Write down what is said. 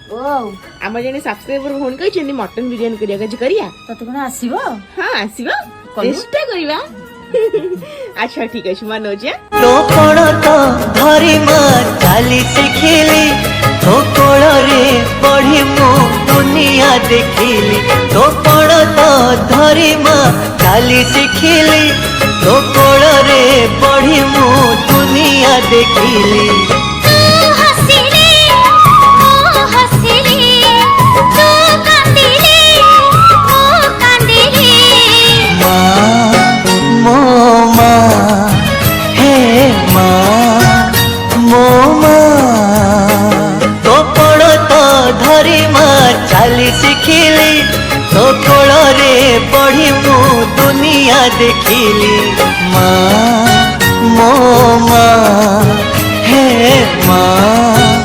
आम जने subscriber भौणी कहछन्ती mutton biryani करिया काज करिया तते कोन आसीबो हां आसीबा चेष्टा करिबा अच्छा ठीक अछि मान होजे तो कोण तो धरी मा चाली शिखिली तो कोण रे पढ़ी मु दुनिया देखिली तो कोण तो धरी मा चाली शिखिली तो कोण रे पढ़ी मु दुनिया देखिली चाली शिखिली तो कोल रे पढ़ी मु दुनिया देखिली माँ मो माँ हे माँ।